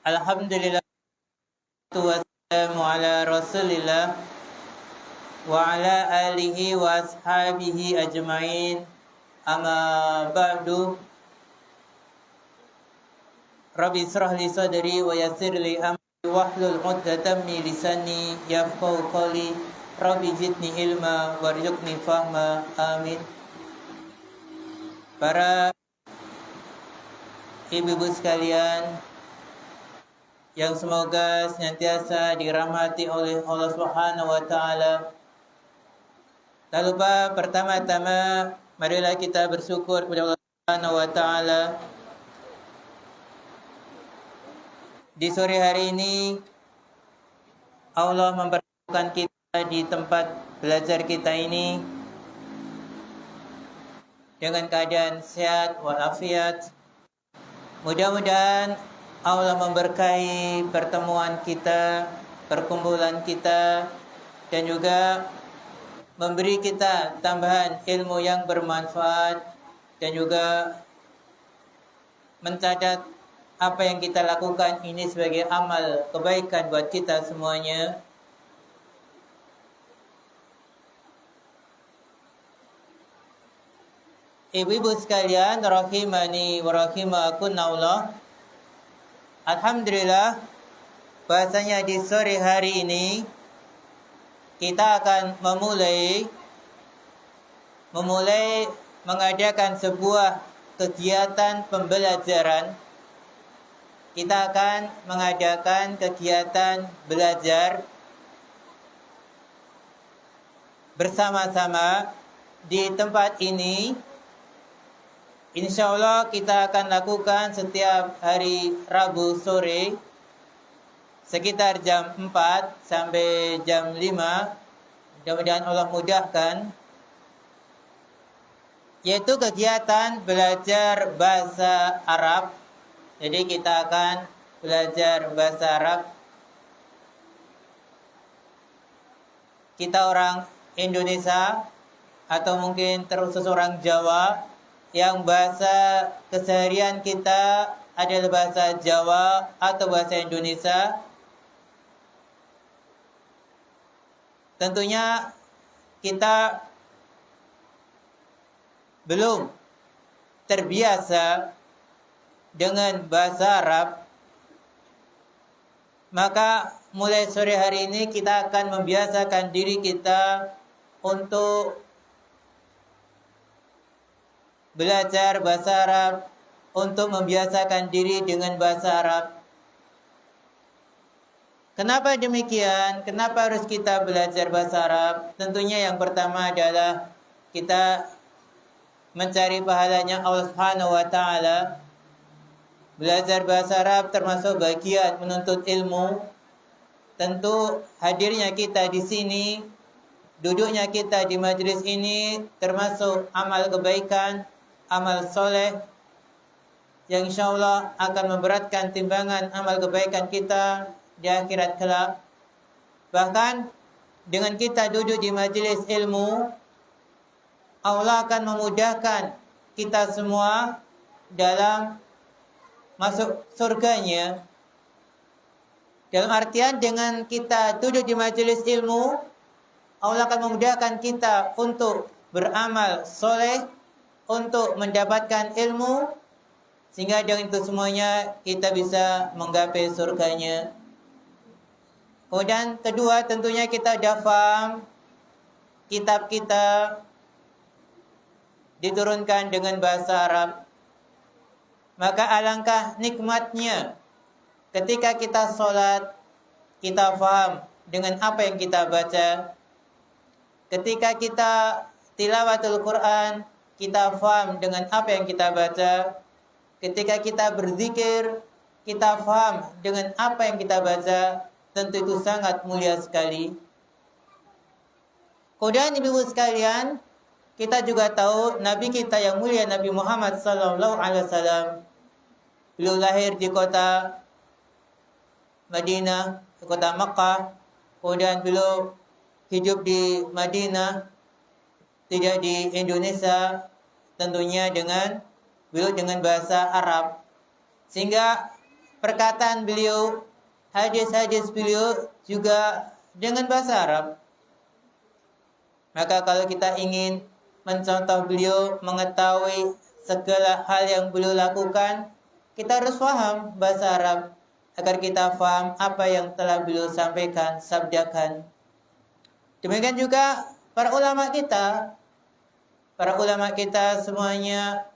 Alhamdulillah wassalamu ala Rasulillah wa ala alihi wa ashabihi ajmain. Amma ba'du. Rabbi israh li sadri wa yassir li amri wahlul 'uqdatam min lisani yafqahu qawli. Rabbi zidni ilma warzuqni fahma. Amin. Para ibu-ibu sekalian yang semoga senantiasa dirahmati oleh Allah Subhanahu wa taala. Tak lupa pertama-tama marilah kita bersyukur kepada Allah Subhanahu wa taala. Di sore hari ini Allah mempertemukan kita di tempat belajar kita ini dengan keadaan sehat walafiat. Mudah-mudahan Allah memberkahi pertemuan kita, perkumpulan kita, dan juga memberi kita tambahan ilmu yang bermanfaat, dan juga mencatat apa yang kita lakukan ini sebagai amal kebaikan buat kita semuanya. Ibu-ibu sekalian, rahimani wa rahimakumullah. Alhamdulillah, bahasanya di sore hari ini kita akan memulai mengadakan sebuah kegiatan pembelajaran. Kita akan mengadakan kegiatan belajar bersama-sama di tempat ini. Insya Allah kita akan lakukan setiap hari Rabu sore sekitar jam 4 sampai jam 5. Mudah-mudahan Allah mudahkan. Yaitu kegiatan belajar bahasa Arab. Jadi kita akan belajar bahasa Arab. Kita orang Indonesia atau mungkin terkhusus orang Jawa yang bahasa keseharian kita adalah bahasa Jawa atau bahasa Indonesia. Tentunya kita belum terbiasa dengan bahasa Arab. Maka mulai sore hari ini kita akan membiasakan diri kita untuk belajar bahasa Arab, untuk membiasakan diri dengan bahasa Arab. Kenapa demikian? Kenapa harus kita belajar bahasa Arab? Tentunya yang pertama adalah kita mencari pahalanya Allah Subhanahu wa taala. Belajar bahasa Arab termasuk bagian menuntut ilmu. Tentu hadirnya kita di sini, duduknya kita di majelis ini termasuk amal kebaikan, amal soleh yang insya Allah akan memberatkan timbangan amal kebaikan kita di akhirat kelak. Bahkan dengan kita duduk di majelis ilmu, Allah akan memudahkan kita semua dalam masuk surganya. Dalam artian dengan kita duduk di majelis ilmu, Allah akan memudahkan kita untuk beramal soleh, untuk mendapatkan ilmu, sehingga dengan itu semuanya kita bisa menggapai surganya. Kemudian kedua, tentunya kita dah faham kitab kita diturunkan dengan bahasa Arab. Maka alangkah nikmatnya ketika kita sholat, kita faham dengan apa yang kita baca. Ketika kita tilawatul Quran, kita faham dengan apa yang kita baca. Ketika kita berzikir, kita faham dengan apa yang kita baca. Tentu itu sangat mulia sekali. Kemudian ibu-ibu sekalian, kita juga tahu Nabi kita yang mulia Nabi Muhammad SAW, beliau lahir di kota Madinah, di kota Makkah. Kemudian beliau hidup di Madinah, tidak di Indonesia, tentunya beliau dengan bahasa Arab. Sehingga perkataan beliau, hadis-hadis beliau juga dengan bahasa Arab. Maka kalau kita ingin mencontoh beliau, mengetahui segala hal yang beliau lakukan, kita harus paham bahasa Arab agar kita paham apa yang telah beliau sampaikan, sabdakan. Demikian juga para ulama kita. Para ulama kita semuanya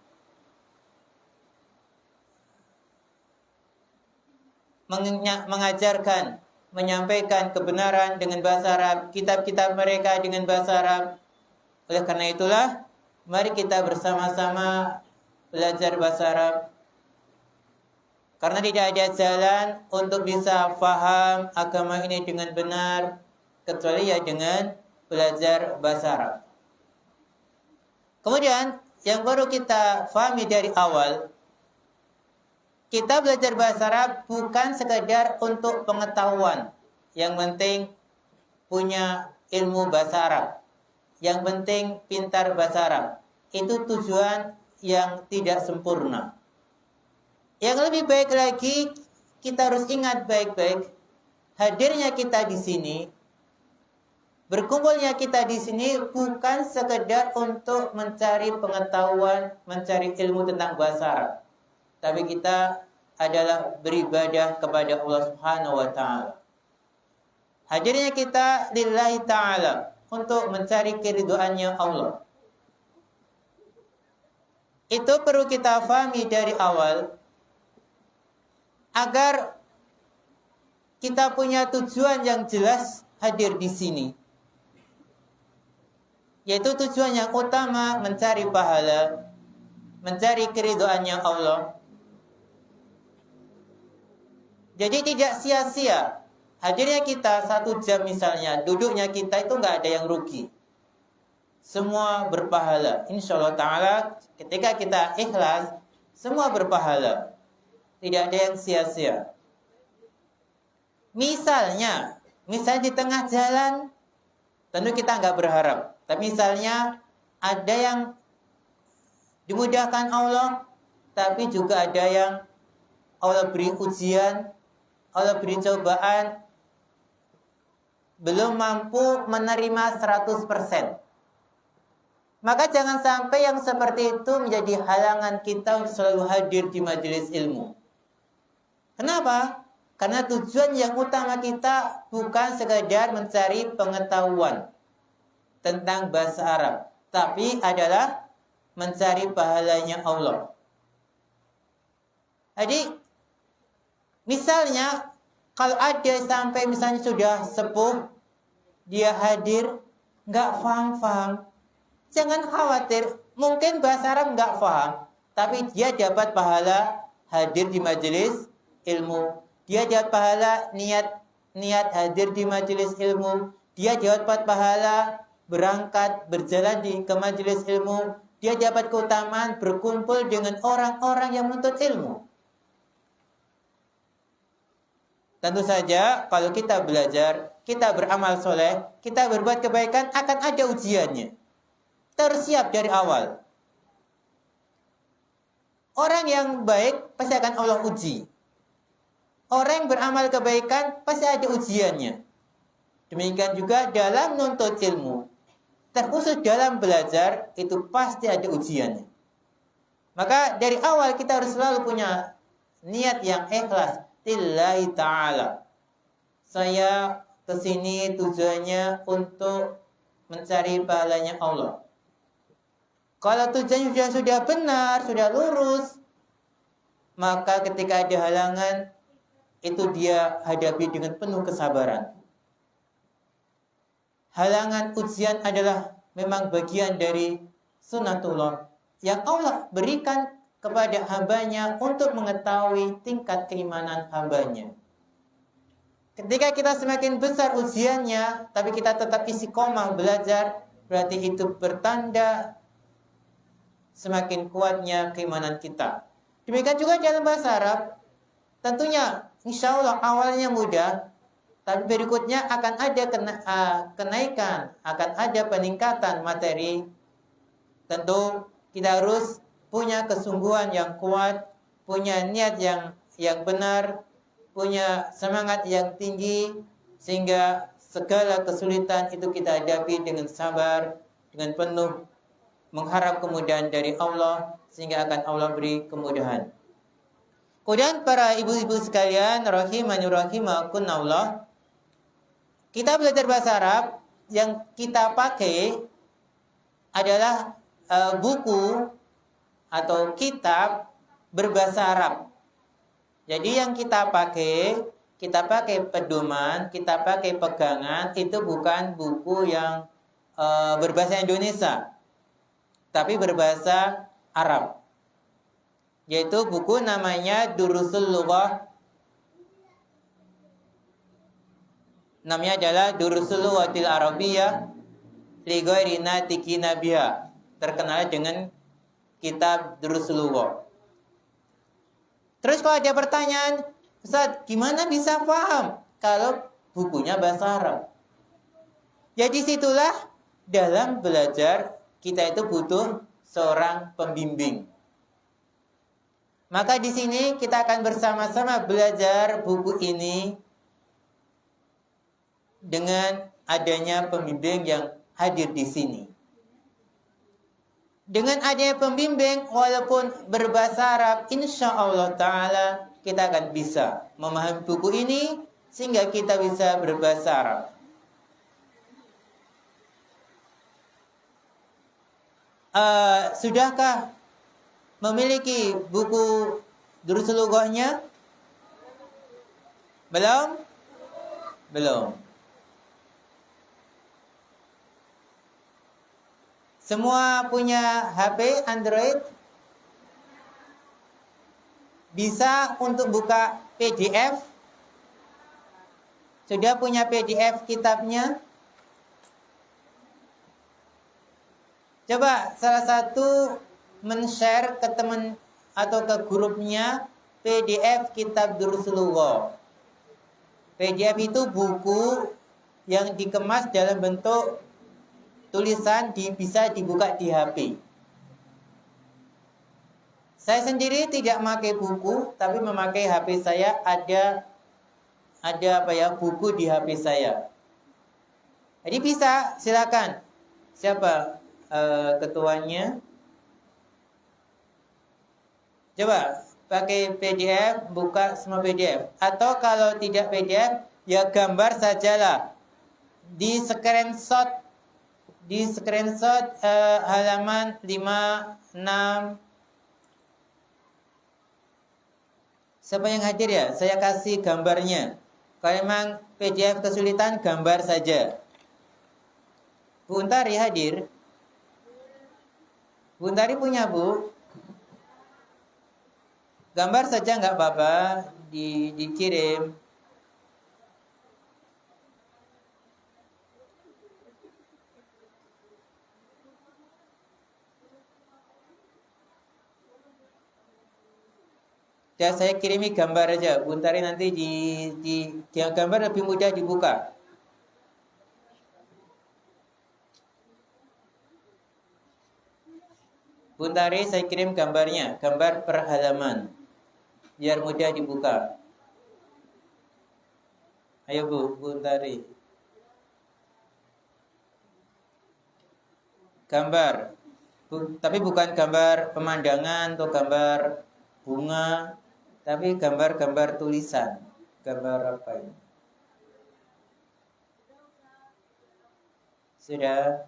mengajarkan, menyampaikan kebenaran dengan bahasa Arab, kitab-kitab mereka dengan bahasa Arab. Oleh karena itulah, mari kita bersama-sama belajar bahasa Arab. Karena tidak ada jalan untuk bisa faham agama ini dengan benar, kecuali ya dengan belajar bahasa Arab. Kemudian, yang baru kita fahami dari awal, kita belajar bahasa Arab bukan sekadar untuk pengetahuan. Yang penting punya ilmu bahasa Arab. Yang penting pintar bahasa Arab. Itu tujuan yang tidak sempurna. Yang lebih baik lagi, kita harus ingat baik-baik, hadirnya kita di sini, berkumpulnya kita di sini bukan sekedar untuk mencari pengetahuan, mencari ilmu tentang bahasa Arab. Tapi kita adalah beribadah kepada Allah Subhanahu wa taala. Hadirnya kita lillahi taala untuk mencari keridhaannya Allah. Itu perlu kita fahami dari awal agar kita punya tujuan yang jelas hadir di sini. Yaitu tujuan yang utama mencari pahala, mencari keridhaannya Allah. Jadi tidak sia-sia hadirnya kita 1 jam misalnya, duduknya kita itu nggak ada yang rugi. Semua berpahala. Insya Allah Ta'ala ketika kita ikhlas, semua berpahala. Tidak ada yang sia-sia. Misalnya di tengah jalan, tentu kita nggak berharap. Tapi misalnya ada yang dimudahkan Allah, tapi juga ada yang Allah beri ujian, Allah beri cobaan, belum mampu menerima 100%. Maka jangan sampai yang seperti itu menjadi halangan kita untuk selalu hadir di majelis ilmu. Kenapa? Karena tujuan yang utama kita bukan sekadar mencari pengetahuan tentang bahasa Arab, tapi adalah mencari pahalanya Allah. Jadi, misalnya, kalau ada sampai misalnya sudah sepuh, dia hadir, nggak faham-faham, jangan khawatir, mungkin bahasa Arab nggak faham, tapi dia dapat pahala hadir di majelis ilmu. Dia dapat pahala niat hadir di majelis ilmu. Dia dapat pahala berangkat, berjalan ke majelis ilmu. Dia dapat keutamaan berkumpul dengan orang-orang yang menuntut ilmu. Tentu saja kalau kita belajar, kita beramal soleh, kita berbuat kebaikan, akan ada ujiannya. Kita harus siap dari awal. Orang yang baik pasti akan Allah uji. Orang yang beramal kebaikan pasti ada ujiannya. Demikian juga dalam menuntut ilmu. Terkhusus dalam belajar, itu pasti ada ujiannya. Maka dari awal kita harus selalu punya niat yang ikhlas. Lillahi ta'ala. Saya kesini tujuannya untuk mencari pahalanya Allah. Kalau tujuannya sudah benar, sudah lurus, maka ketika ada halangan, itu dia hadapi dengan penuh kesabaran. Halangan ujian adalah memang bagian dari sunnatullah yang Allah berikan kepada hambanya untuk mengetahui tingkat keimanan hambanya. Ketika kita semakin besar ujiannya, tapi kita tetap istiqomah belajar, berarti itu bertanda semakin kuatnya keimanan kita. Demikian juga dalam bahasa Arab, tentunya insya Allah awalnya mudah, tapi berikutnya akan ada kenaikan, akan ada peningkatan materi. Tentu kita harus punya kesungguhan yang kuat, punya niat yang yang benar, punya semangat yang tinggi, sehingga segala kesulitan itu kita hadapi dengan sabar, dengan penuh mengharap kemudahan dari Allah, sehingga akan Allah beri kemudahan. Kemudian para ibu-ibu sekalian, rahimani rahimakumullah, kita belajar bahasa Arab, yang kita pakai adalah buku atau kitab berbahasa Arab. Jadi yang kita pakai pedoman, kita pakai pegangan, itu bukan buku yang berbahasa Indonesia, tapi berbahasa Arab. Yaitu buku namanya Durusul Lughah. Namanya adalah Durusul Lughatil Arabiyyah li ghairi natikina biha. Terkenal dengan kitab Durusul Lughah. Terus kalau ada pertanyaan, Ustaz, gimana bisa paham kalau bukunya bahasa Arab? Jadi situlah dalam belajar kita itu butuh seorang pembimbing. Maka di sini kita akan bersama-sama belajar buku ini dengan adanya pembimbing yang hadir di sini. Dengan adanya pembimbing, walaupun berbahasa Arab, insya Allah Ta'ala kita akan bisa memahami buku ini sehingga kita bisa berbahasa Arab. Sudahkah memiliki buku Durusul Lughahnya? Belum? Belum. Semua punya HP Android? Bisa untuk buka PDF? Sudah punya PDF kitabnya? Coba salah satu men-share ke teman atau ke grupnya PDF kitab Durusul Lughah. PDF itu buku yang dikemas dalam bentuk tulisan, bisa dibuka di HP. Saya sendiri tidak memakai buku, tapi memakai HP saya, ada buku di HP saya. Jadi bisa, silakan. Siapa ketuanya? Coba pakai PDF, buka semua PDF. Atau kalau tidak PDF, ya gambar sajalah. Di screenshot halaman 5, 6. Siapa yang hadir ya? Saya kasih gambarnya. Kalau memang PDF kesulitan, gambar saja. Bu Untari hadir? Bu Untari punya, Bu? Gambar saja nggak apa-apa, dikirim. Ya, saya kirimi gambar aja. Buntari nanti di gambar lebih mudah dibuka. Buntari saya kirim gambarnya, gambar per halaman, biar mudah dibuka. Ayo Bu, Buntari. Gambar, tapi bukan gambar pemandangan atau gambar bunga, tapi gambar-gambar tulisan. Gambar apa ini? Sudah?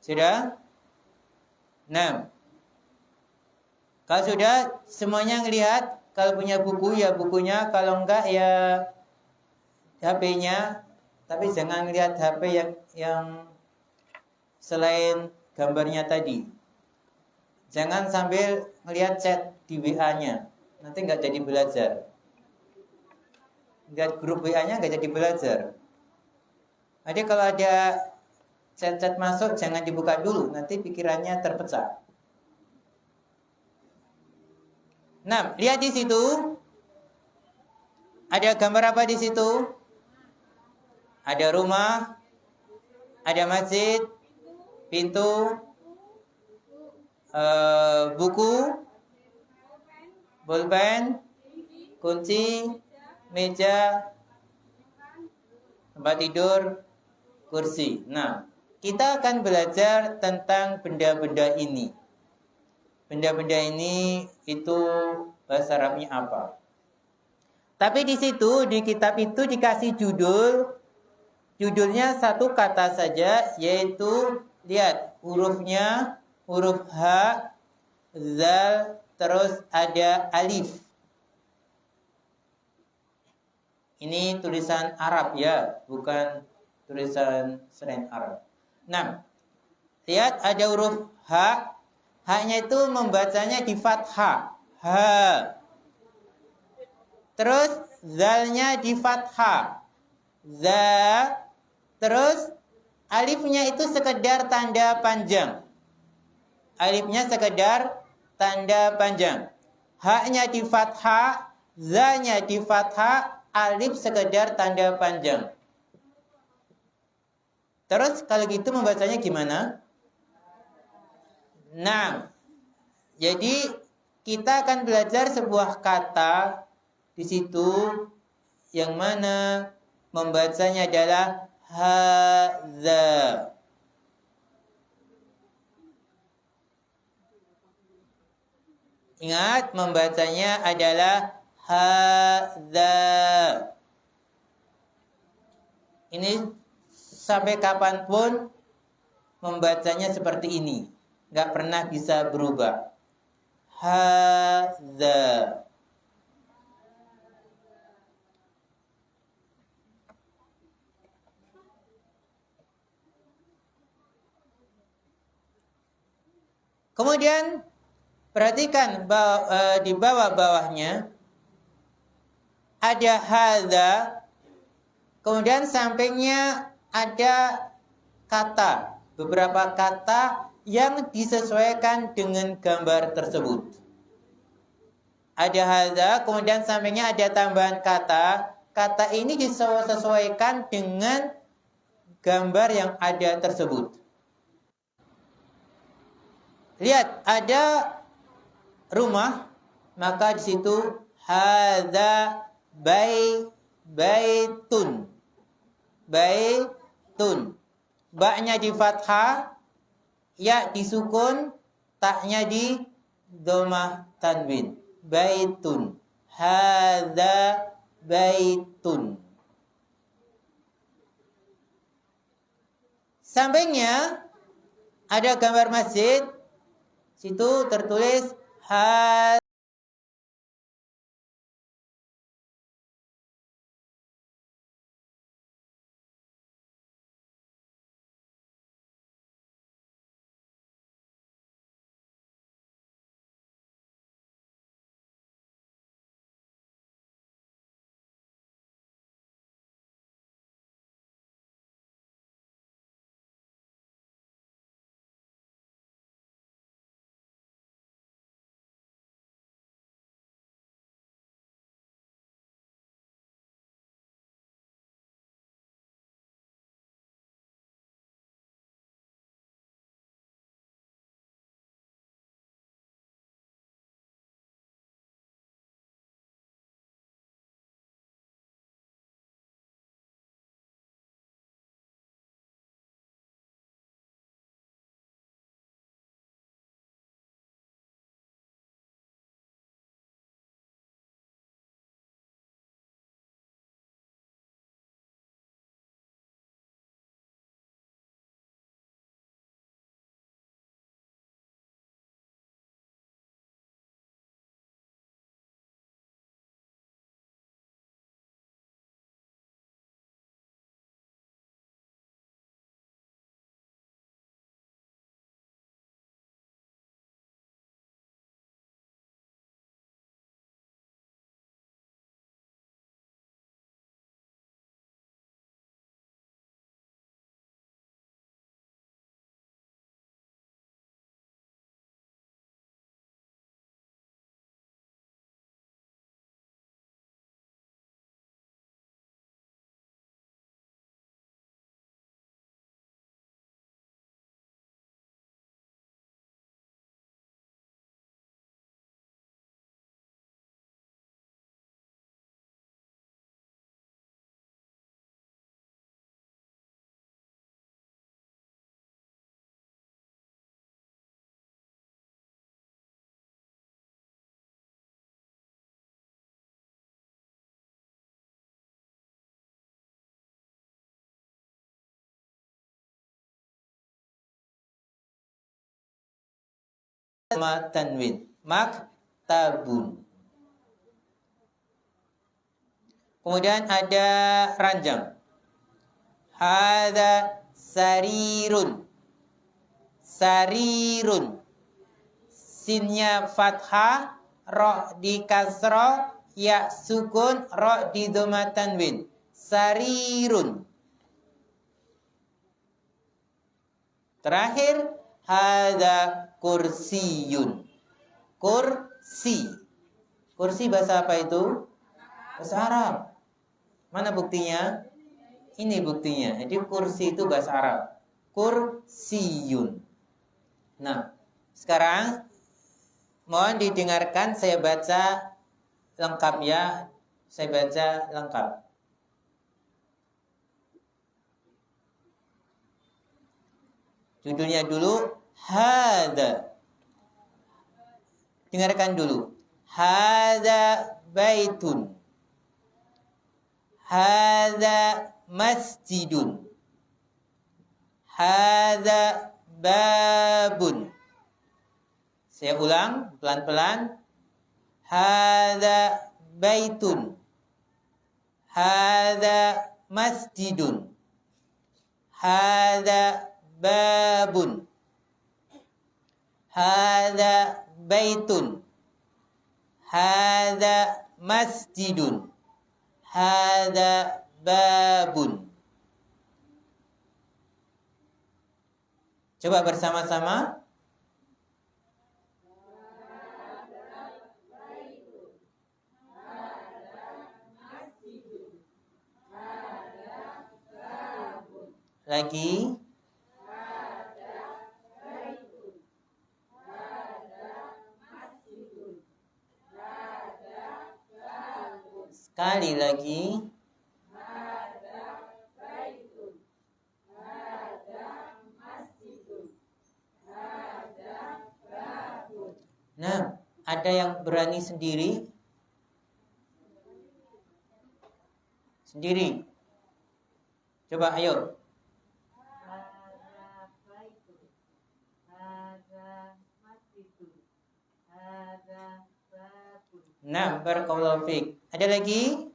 Sudah? Nah, kalau sudah semuanya ngelihat, kalau punya buku ya bukunya, kalau enggak ya HP-nya. Tapi jangan lihat HP yang selain gambarnya tadi. Jangan sambil ngelihat chat di WA-nya, nanti nggak jadi belajar. Lihat grup WA-nya nggak jadi belajar. Jadi kalau ada Chat-chat masuk jangan dibuka dulu, nanti pikirannya terpecah. Nah, lihat di situ. Ada gambar apa di situ? Ada rumah, ada masjid, pintu, buku, bolpen, kunci, meja, tempat tidur, kursi. Nah, kita akan belajar tentang benda-benda ini. Benda-benda ini itu bahasa Arabnya apa? Tapi di situ, di kitab itu dikasih judulnya satu kata saja, yaitu lihat hurufnya, huruf H, Zal, terus ada alif. Ini tulisan Arab ya, bukan tulisan selain Arab. Nah, lihat ada huruf H, H-nya itu membacanya di fathah, H. Terus Zalnya di fathah, Za. Terus alifnya itu sekedar tanda panjang. Alifnya sekedar tanda panjang. H-nya di fathah, Z-nya di fathah, alif sekedar tanda panjang. Terus kalau gitu membacanya gimana? Nah, jadi kita akan belajar sebuah kata di situ yang mana membacanya adalah hadza. Ingat, membacanya adalah hadza. Ini sampai kapanpun membacanya seperti ini, nggak pernah bisa berubah. Hadza. Kemudian perhatikan di bawah-bawahnya ada hadza, kemudian sampingnya ada kata, beberapa kata yang disesuaikan dengan gambar tersebut. Ada hadza, kemudian sampingnya ada tambahan kata. Kata ini disesuaikan dengan gambar yang ada tersebut. Lihat, ada rumah, maka di situ hadza baitun. Baitun. Ba-nya di fathah, ya disukun, taknya di dhammah tanwin. Baitun. Hadza baitun. Sampingnya ada gambar masjid. Situ tertulis tanwin. Maktabun. Kemudian ada ranjang. Hadza sarirun. Sarirun. Sinnya fathah, ro di kasroh, ya sukun, ro di dhamma tanwin. Sarirun. Terakhir, hadza kursiyun. Kursi. Kursi bahasa apa itu? Bahasa Arab. Mana buktinya? Ini buktinya. Jadi kursi itu bahasa Arab. Kursiyun. Nah, sekarang mohon didengarkan saya baca lengkap ya. Saya baca lengkap. Judulnya dulu hadza. Dengarkan dulu. Hadza baitun. Hadza masjidun. Hadza babun. Saya ulang pelan-pelan. Hadza baitun. Hadza masjidun. Hadza babun. Hadza baitun. Hadza masjidun. Hadza babun. Coba bersama-sama. Lagi. Sekali lagi. Nah, ada yang berani sendiri? Sendiri. Coba ayo. Nah, barakallahu fiik. Ada lagi?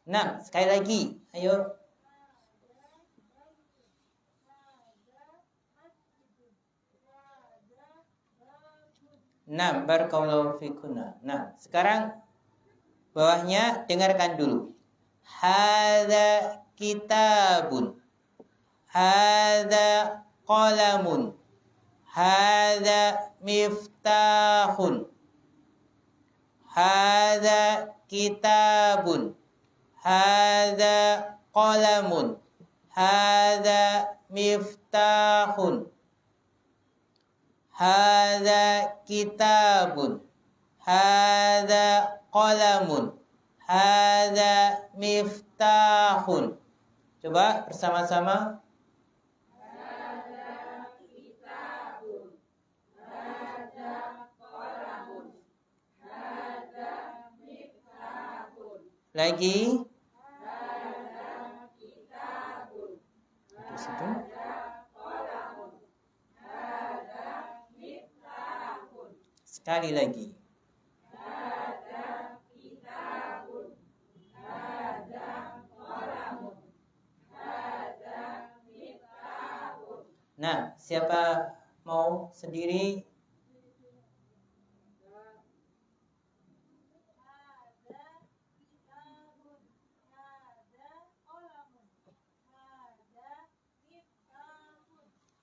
Nah, sekali lagi. Ayo. Nah, barakallahu fiikunna. Nah, sekarang bawahnya dengarkan dulu. Hadza kitabun. Hadza qalamun. Hadza miftahun. Hadza kitabun. Hadza qalamun. Hadza miftahun. Hadza kitabun. Hadza qalamun. Hadza miftahun. Coba bersama-sama. Hadza kitabun. Hadza qalamun. Hadza miftahun. Lagi. Hadza kitabun. Hadza qalamun. Hadza miftahun. Sekali lagi. Nah, siapa mau sendiri?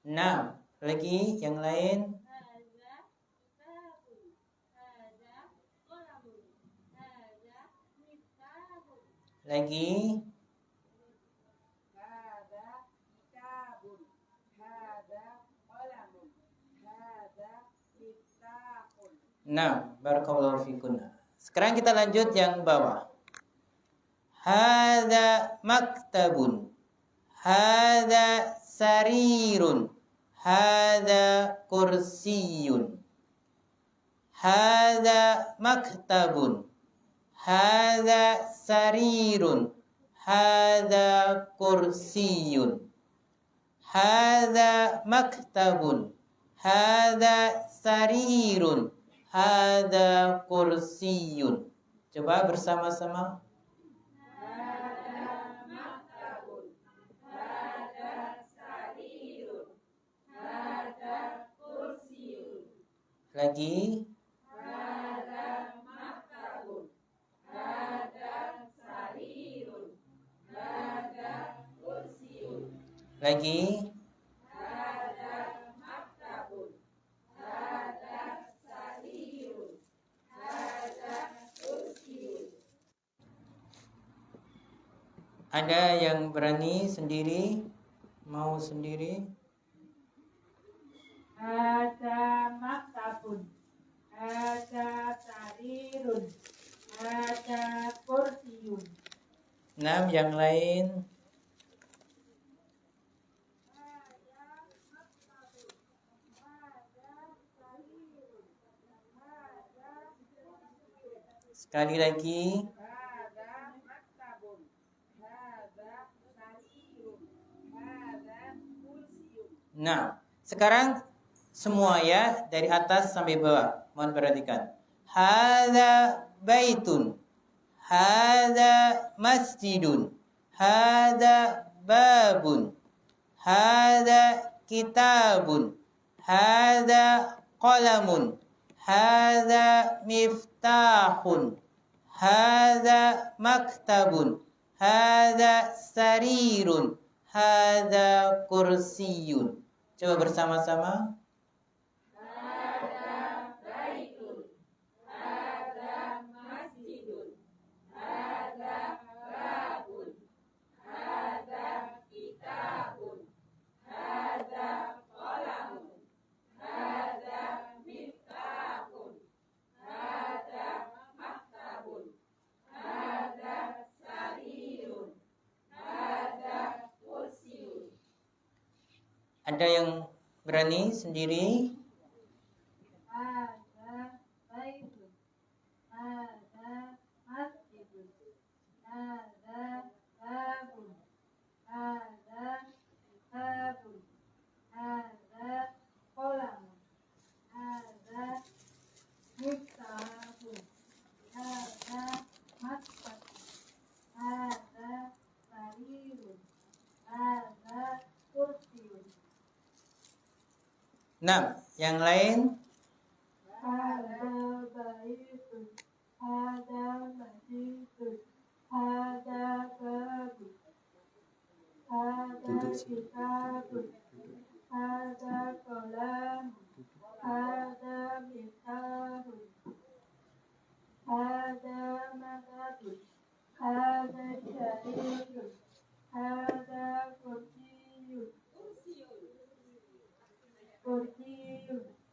Nah, lagi yang lain? Lagi? Nah, barakallahu fikunna. Sekarang kita lanjut yang bawah. Hadza maktabun. Hadza sarirun. Hadza kursiyun. Hadza maktabun. Hadza sarirun. Hadza kursiyun. Hadza maktabun. Hadza sarirun. Hadza kursiyun. Coba bersama-sama. Lagi. Lagi. Ada yang berani sendiri? Mau sendiri? Ada maktabun, ada sarirun, ada kursiun. 6 yang lain. Sekali lagi. Ada maktabun, ada sarirun, ada kursiun. Nah, sekarang semua ya dari atas sampai bawah. Mohon perhatikan. Hadza baitun. Hadza masjidun. Hadza babun. Hadza kitabun. Hadza qalamun. Hadza miftahun. Hadza maktabun. Hadza sarirun. Hadza kursiyun. Coba bersama-sama. Ada baitun, ada masjidun, ada babun, ada kitabun, ada qalamun, ada miftahun, ada maktabun, ada sarirun, ada kursiun. Ada yang berani sendiri? Ada baitun, ada masjidun, ada babun, ada kitabun, ada qalamun, ada miftahun, ada maktabun, ada sarirun, ada kursiun. 6. Yang lain? Ada baitun, ada masjidun, ada babun, ada kitabun, ada qalamun, ada miftahun, ada maktabun, ada sarirun, ada kursiun.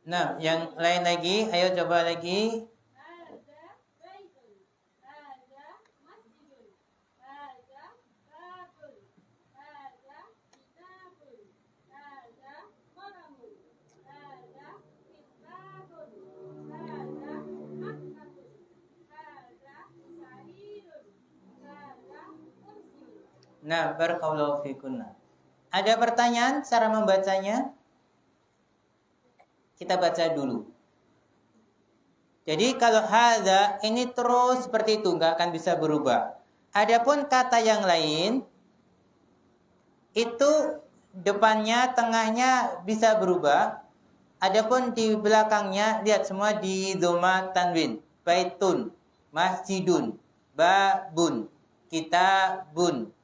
6. Yang lain lagi? Ayo coba lagi. Ada baitun, ada masjidun, ada babun, ada kitabun, ada qalamun, ada kitabun, ada maktabun, ada sarirun, ada kursiun. Nah, barakallahu fikunna. Ada pertanyaan cara membacanya? Kita baca dulu. Jadi kalau hadza ini terus seperti itu, nggak akan bisa berubah. Adapun kata yang lain itu depannya, tengahnya bisa berubah. Adapun di belakangnya lihat semua di dhamma tanwin. Baitun, masjidun, babun, kitabun,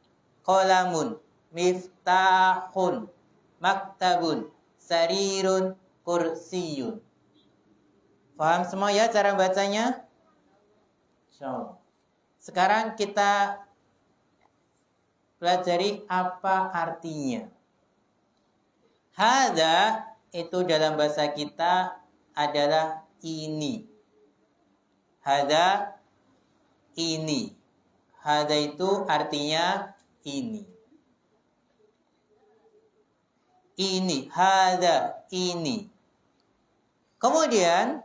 qalamun, miftahun, maktabun, sarirun, kursiyun. Paham semua ya cara bacanya? So, sekarang kita pelajari apa artinya. Hadza itu dalam bahasa kita adalah ini. Hadza ini. Hadza itu artinya ini. Ini, hadza ini. Kemudian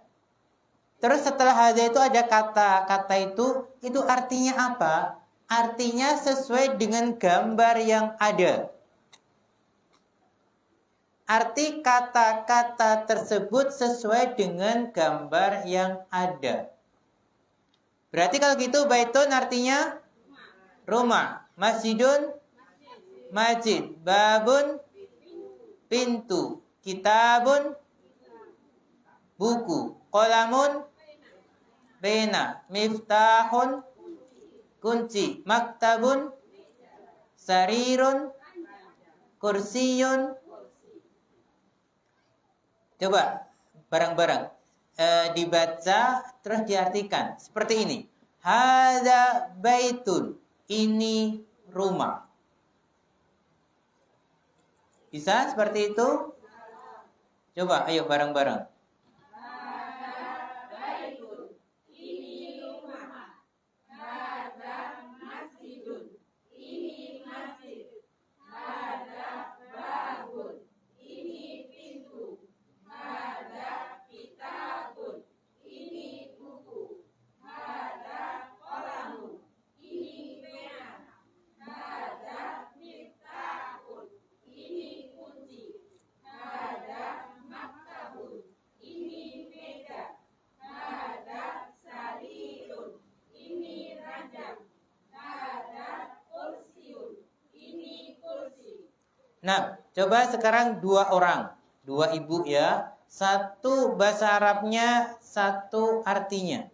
Terus setelah hadza itu ada kata. Kata itu artinya apa? Artinya sesuai dengan gambar yang ada. Arti kata-kata tersebut sesuai dengan gambar yang ada. Berarti kalau gitu baitun artinya rumah. Masjidun masjid. Babun pintu. Kitabun buku. Qalamun pena. Miftahun kunci. Maktabun sarirun kursiyun. Coba bareng-bareng dibaca terus diartikan seperti ini. Hadza baitun, ini rumah. Bisa seperti itu? Coba ayo bareng-bareng. Nah, coba sekarang dua orang, dua ibu ya. Satu bahasa Arabnya, satu artinya.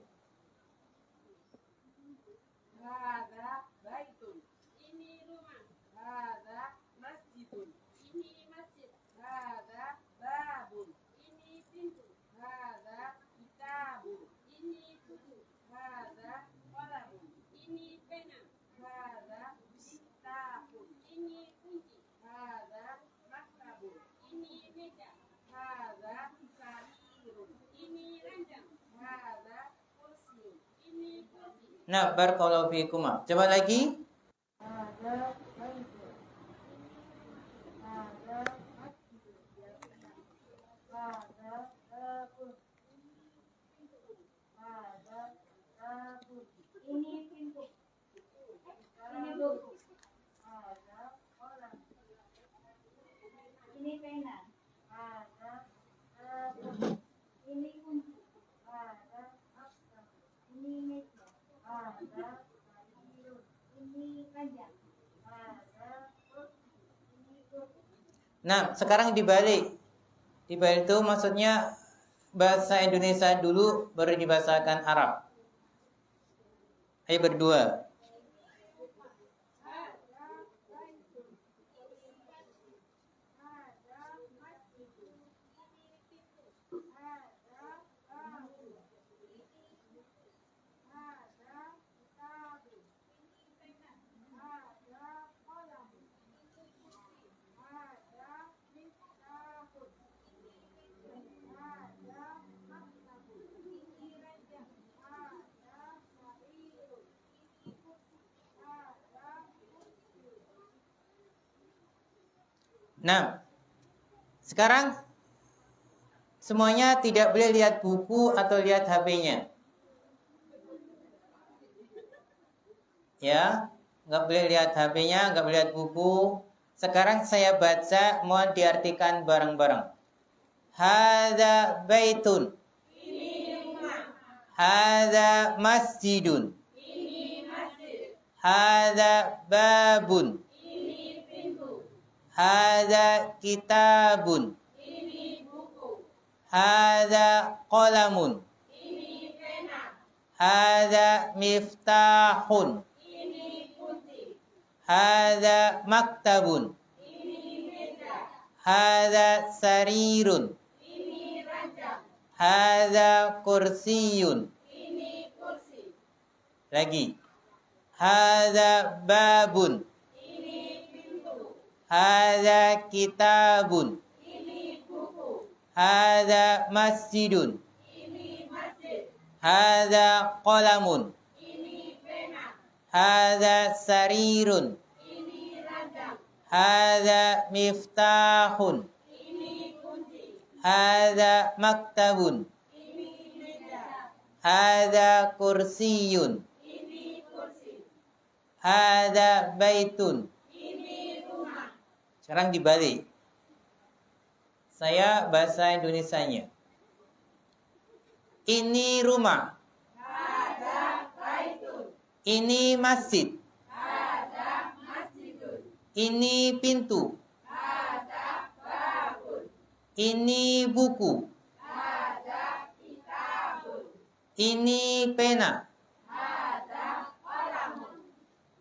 Hadza baitun. Ini rumah. Hadza masjidun. Ini masjid. Hadza babun. Ini pintu. Hadza kitabun. Ini buku. Hadza qalamun. Ini pena. Hadza miftahun. Ini kunci. Hadza maktabun. Ini meja. Hadza sarirun. Ini ranjang. Hadza kursiun. Ini kursi. Nah, barakallahu fikum. Coba lagi. Hadza baitun. Hadza masjidun. Hadza babun. Hadza babun. Ini pintu. Ini buku. Hadza kolam. Ini pena. Hadza babun. Ini kunci. Hadza maktab. Ini meja. Hadza sarirun. Ini ranjang. Hadza kursi. Ini kursi. Nah, sekarang dibalik. Dibalik itu maksudnya bahasa Indonesia dulu baru dibahasakan Arab. Ayo berdua. Nah, sekarang semuanya tidak boleh lihat buku atau lihat HP-nya. Ya, nggak boleh lihat HP-nya, nggak boleh lihat buku. Sekarang saya baca, mohon diartikan bareng-bareng. Hadza baitun. Hadza masjidun. Hadza babun. Hadza kitabun. Hadza qalamun. Hadza miftahun. Hadza maktabun. Hadza sarirun. Hadza kursiyun. Lagi. Hadza babun. Hadza kitabun. Hadza masjidun. Hadza qalamun. Hadza sarirun. Hadza miftahun. Hadza maktabun. Hadza kursiyun. Hadza baitun. Sekarang dibalik. Saya bahasa Indonesianya. Ini rumah. Ini masjid. Ini pintu. Ini buku. Ini pena.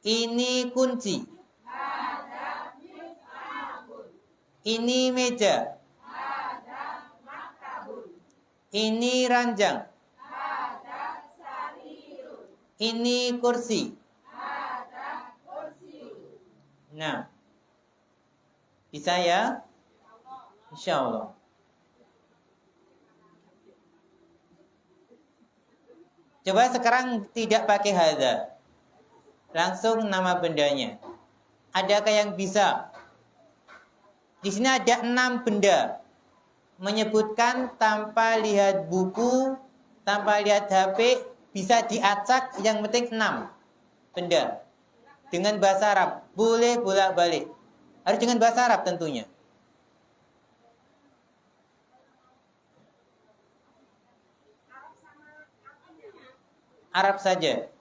Ini kunci. Ini meja. Ini ranjang. Ini kursi. Nah, bisa ya? Insya Allah. Coba sekarang tidak pakai hadza. Langsung nama bendanya. Adakah yang bisa? Di sini ada 6 benda. Menyebutkan tanpa lihat buku, tanpa lihat HP, bisa diacak, yang penting 6 benda. Dengan bahasa Arab, boleh bolak-balik. Harus dengan bahasa Arab tentunya. Arab saja.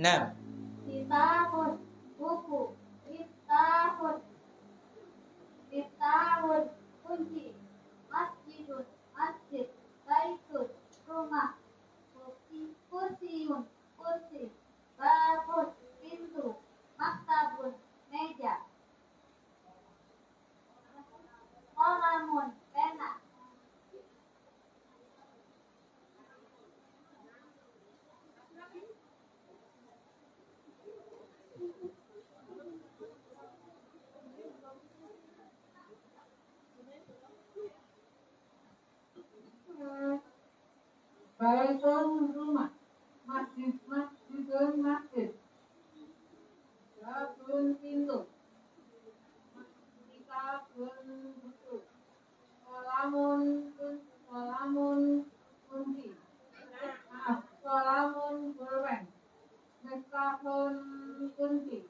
Nah, Kitabun, buku, kitabun, kitabun, kunci, masjidun, masjid, baitun, rumah, kursiun, kursi, babun, pintu, maktabun, meja, kolamun, pena. Baitun rumah, masjidun masjid, babun pintu, kitabun buku, kolamun kunci, kolamun pulpen, mektapun kunci,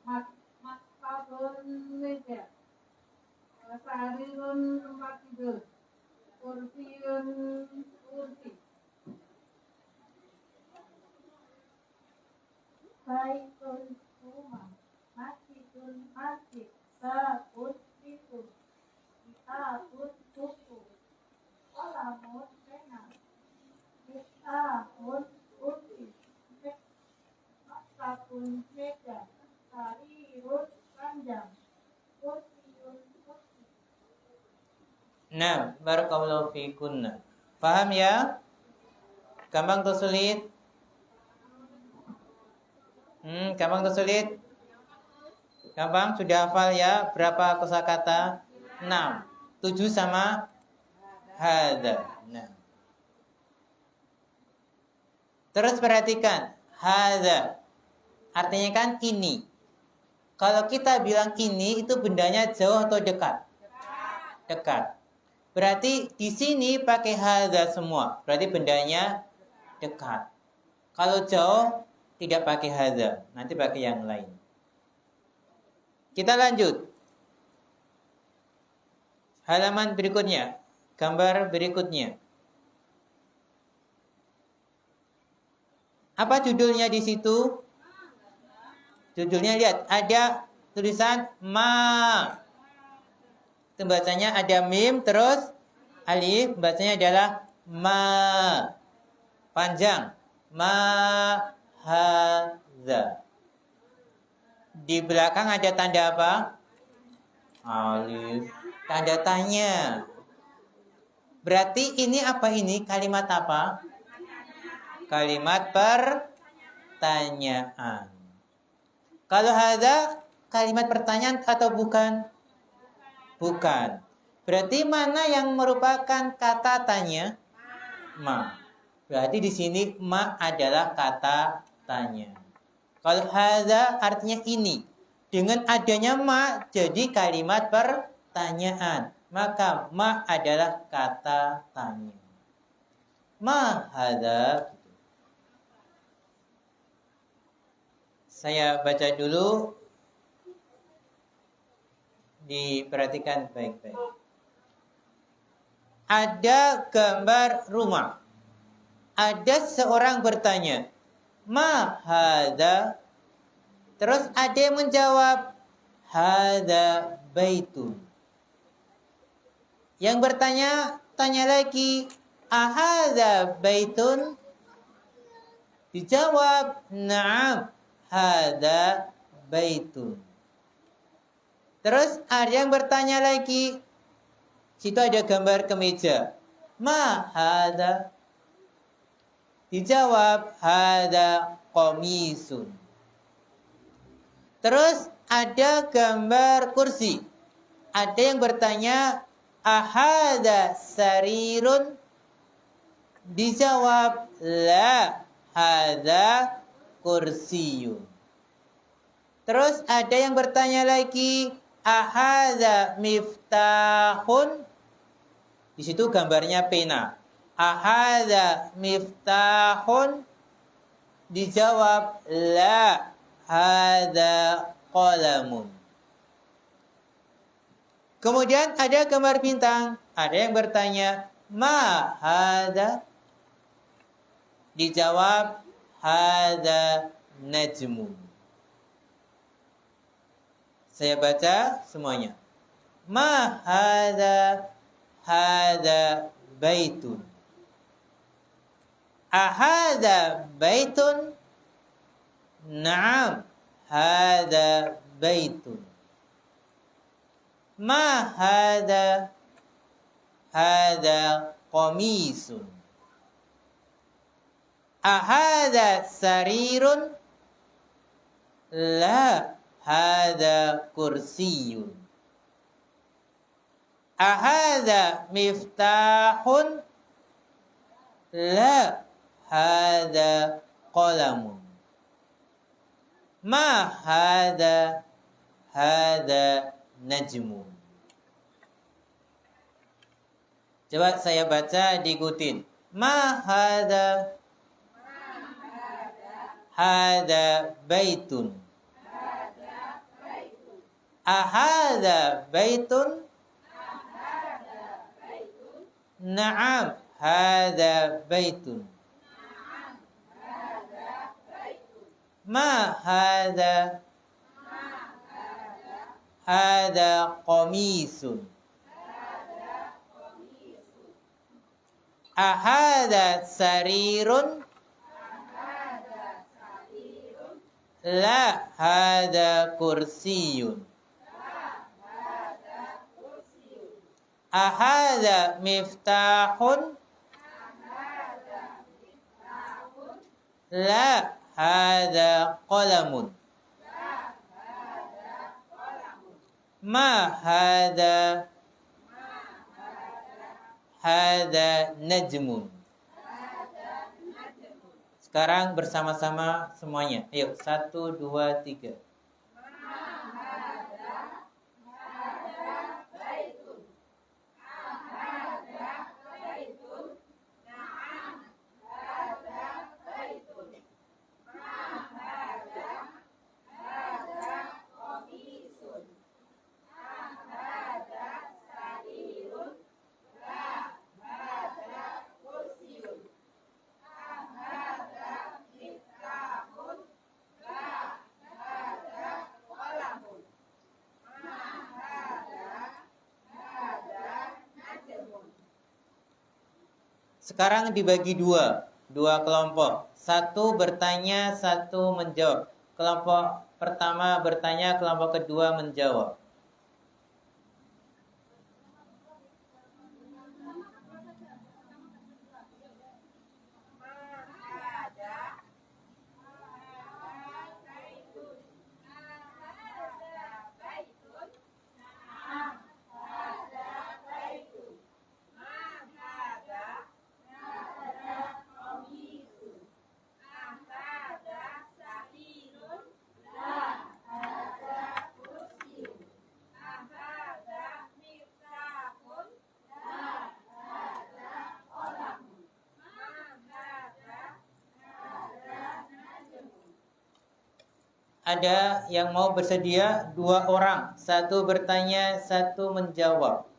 maktabun meja, sarirun tempat tidur, kursiun kursi. Baitun rumah, masjidun masjid, babun pintu, kitabun buku, kolamun pena, kitabun kursi, maktabun meja, sarirun ranjang, kursiun kursi. nah, barakallahu fikunna. Paham ya? Gampang atau sulit? Gampang atau sulit? Gampang, sudah hafal ya? Berapa kosakata? 6. 7 sama hadza. Nah. Terus perhatikan, hadza. Artinya kan ini. Kalau kita bilang ini, itu bendanya jauh atau dekat? Dekat. Berarti di sini pakai hadza semua. Berarti bendanya dekat. Kalau jauh, tidak pakai hadza. Nanti pakai yang lain. Kita lanjut. Halaman berikutnya. Gambar berikutnya. Apa judulnya di situ? Judulnya lihat, ada tulisan ma. Itu bacanya ada mim terus alif, bacanya adalah ma. Panjang. Ma hadza. Di belakang ada tanda apa? Alif. Tanda tanya. Berarti ini apa ini? Kalimat apa? kalimat pertanyaan. Kalau hadza kalimat pertanyaan atau bukan? Bukan. Berarti mana yang merupakan kata tanya? Ma. Berarti di sini ma adalah kata tanya. Kalau hadza artinya ini. Dengan adanya ma jadi kalimat pertanyaan. Maka ma adalah kata tanya. Ma hadza. Saya baca dulu. Diperhatikan baik-baik. Ada gambar rumah. Ada seorang bertanya, ma hadza? Terus ada yang menjawab, hadza baitun. Yang bertanya, tanya lagi, ahadza baitun? Dijawab, na'am, hadza baitun. Terus ada yang bertanya lagi, situ ada gambar kemeja. Ma hadza? Dijawab, hadza qamisun. Terus ada gambar kursi. Ada yang bertanya, ahadza sarirun? Dijawab, la, hadza kursiyun. Terus ada yang bertanya lagi, ahadza miftahun? Di situ gambarnya pena. Ahadza miftahun? Dijawab, la, hadza qalamun. Kemudian ada gambar bintang. Ada yang bertanya, ma hadza? Dijawab, hadza najmun. Saya baca semuanya. Ma hadza? Hadza baitun. Ahadza baitun? Naam, hadza baitun. Ma hadza? Hadza qamisun. Ahadza sarirun? La, hadza kursiyun. Ahadza miftahun? La, hadza qalamun. Ma hadza? Hadza najmun. Coba saya baca, diikutin. Ma hadza? Hadza baitun. Ahadza baitun? Naam, hadza baitun. Ma hadza? Hadza qamisun. Ahadza sarirun? La, hadza kursiyun. Ahadza miftahun? La, hadza qalamun. Ma hadza? Hadza najmun. Sekarang bersama-sama semuanya. Ayo, 1, 2, 3. Sekarang dibagi dua kelompok. Satu bertanya, satu menjawab. Kelompok pertama bertanya, kelompok kedua menjawab. ada yang mau bersedia 2 orang, 1 bertanya, 1 menjawab.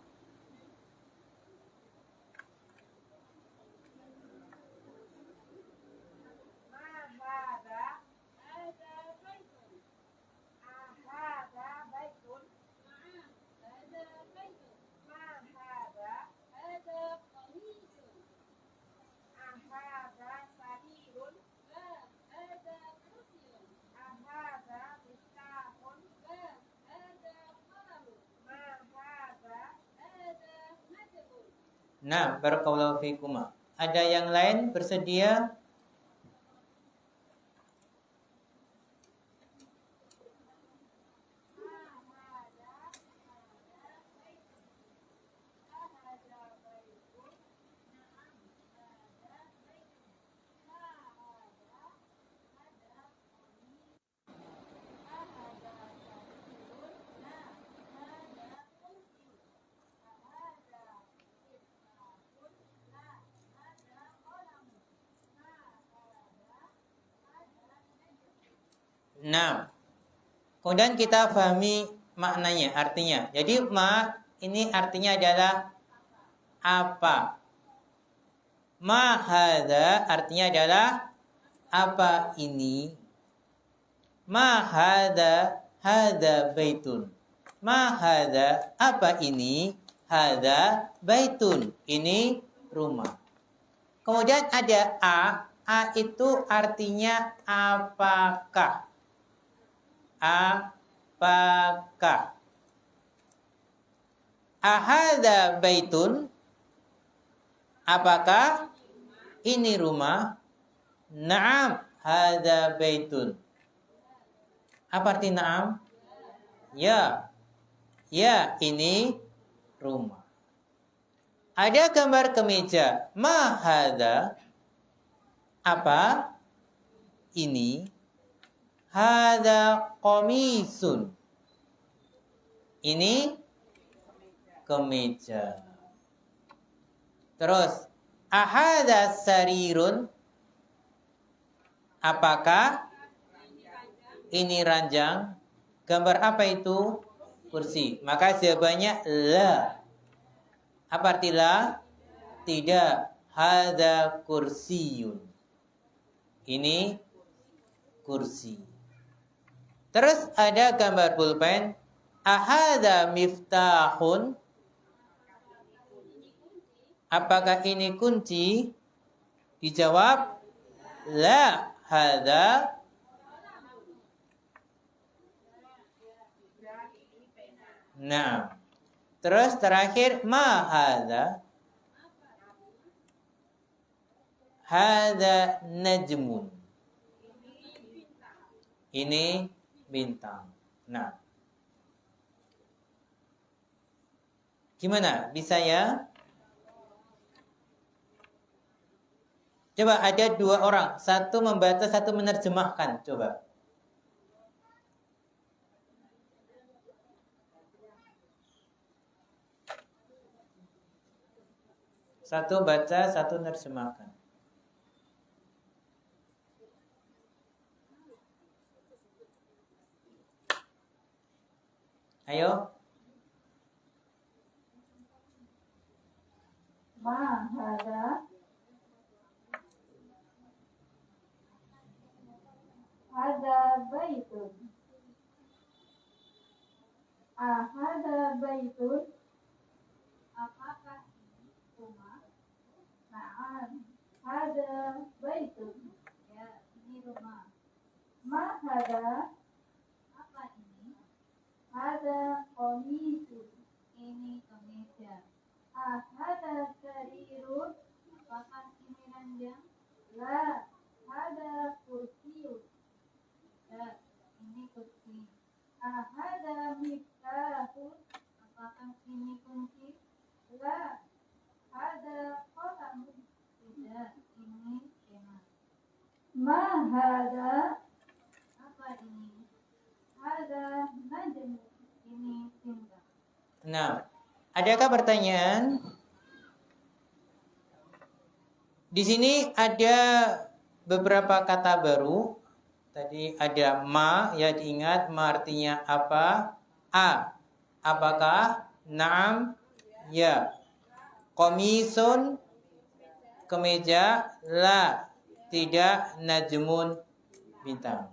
Nah, barakallahu fikum. Ada yang lain bersedia? Nah, kemudian kita pahami maknanya, artinya. Jadi ma ini artinya adalah apa. Ma hadza artinya adalah apa ini. Ma hadza baitun. Ma hadza apa ini? Hadza baitun. Ini rumah. Kemudian ada a itu artinya apakah. Apakah. Ahadza baitun? Apakah ini rumah? Naam, hadza baitun. Apa arti naam? Ya. Ya, ini rumah. Ada gambar kemeja. Ma hadza? Apa ini? Hadza qamisun. Ini kemeja. Terus, ahadza sarirun? Apakah ini ranjang? Gambar apa itu? Kursi. Maka jawabannya la. Apa arti la? Tidak. Hadza kursiyun. Ini kursi. Terus ada gambar pulpen. Ahadza miftahun? Apakah ini kunci? Dijawab la. Hadza. Nah. Terus terakhir ma hadza? Hadza najmun. Ini bintang. Nah. Gimana? Bisa ya? Coba ada 2 orang. 1 membaca, 1 menerjemahkan. Coba. Satu baca, 1 menerjemahkan. Ayo. Ma hadza? Hadza baitun. Ahadza baitun? Apakah rumah? Naam. Hadza baitun. Ya, ini rumah. Ma hadza? Apa ini? Hadza qamisun. Ini kemeja. Hadza sarirun? Apakah ini ranjang? La. Hadza kursiyun. Ya, ini kursi. Hadza miftahun? Apakah ini kunci? La. Hadza qalamun. Tidak, ini pena. Ma hadza? Apa ini? Hadza najmun. Ini bintang. Nah, adakah pertanyaan? Di sini ada beberapa kata baru. Tadi ada ma, ya diingat ma artinya apa? A. Apakah? Naam, ya. Komisun, kemeja. La, tidak. Najmun, bintang.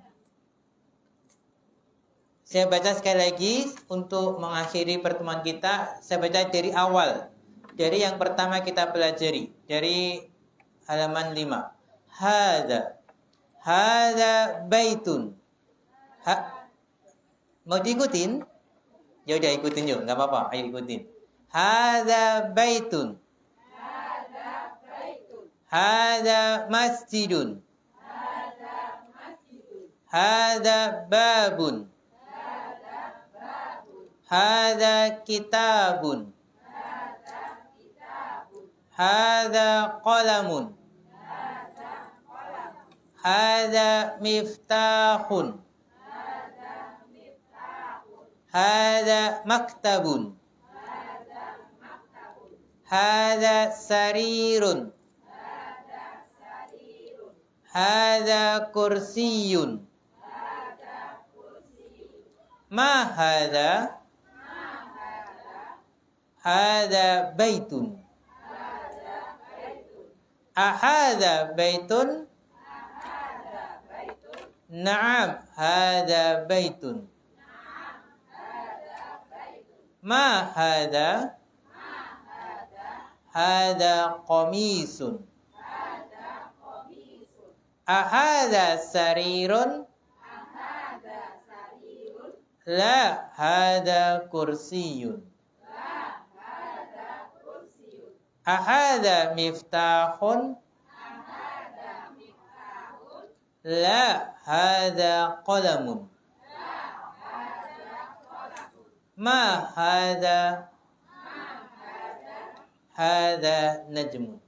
Saya baca sekali lagi untuk mengakhiri pertemuan kita. Saya baca dari awal. Dari yang pertama kita pelajari. Dari halaman 5. Hada baitun. Mau diikutin? Ya udah ikutin yuk, nggak apa-apa. Ayo ikutin. Hada baitun. Hada masjidun. Hada babun. Hada kitabun. Hada qalamun. Hada miftahun. Hada maktabun. Hada sarirun. Hada kursiyun. Ma hada? Hada baitun. Ahada baitun? Naam, hada baitun. Ma hada? Hada qamisun. Ahada sarirun? La, hada kursiyun. Ahada miftahun? La, hada qalamun. Ma hada? Hada najmun.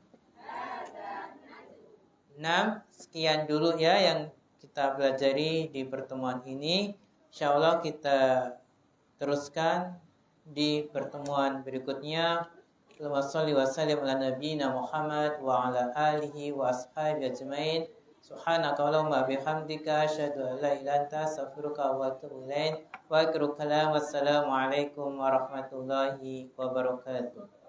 Nah, sekian dulu ya yang kita pelajari di pertemuan ini. Insyaallah kita teruskan di pertemuan berikutnya. Wassalli wasallim ala nabiyina Muhammad wa ala alihi wa ashabihi ajmain. Subhanakallahumma bihamdika asyhadu an la ilaha illa anta astaghfiruka wa atubu ilaik. Wa akhiru kalam wassalamu alaikum warahmatullahi wabarakatuh.